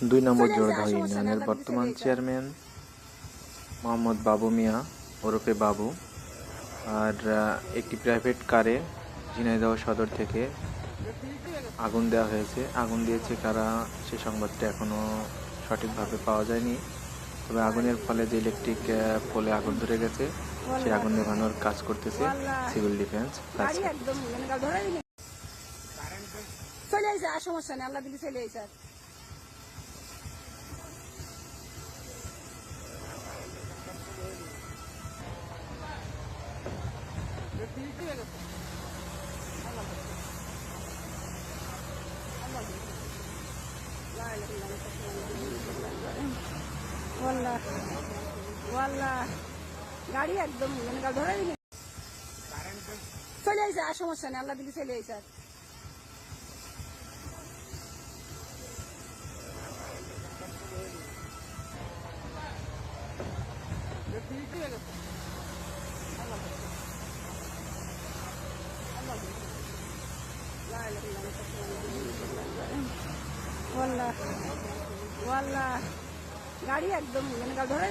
2 নম্বর জোড়াদহ ইউনিয়নের বর্তমান চেয়ারম্যান মোহাম্মদ বাবু মিয়া ওরফে বাবু। আর একটি প্রাইভেট কারে ঝিনাইদহ সদর থেকে আগুন দেওয়া হয়েছে। আগুন দিয়েছে কারা, সে সংবাদটা এখনও সঠিকভাবে পাওয়া যায়নি। তবে আগুনের ফলে যে ইলেকট্রিক পোলে আগুন ধরে গেছে, সেই আগুন নেভানোর কাজ করতেছে সিভিল ডিফেন্স। সমস্যা নেই, আল্লাহ দিলি চলে আইসা। গাড়ি একদম ধরে চলে আইসা, আর সমস্যা নেই, আল্লাহ দিলি চলে আইসা। গাড়ি একদম ধরে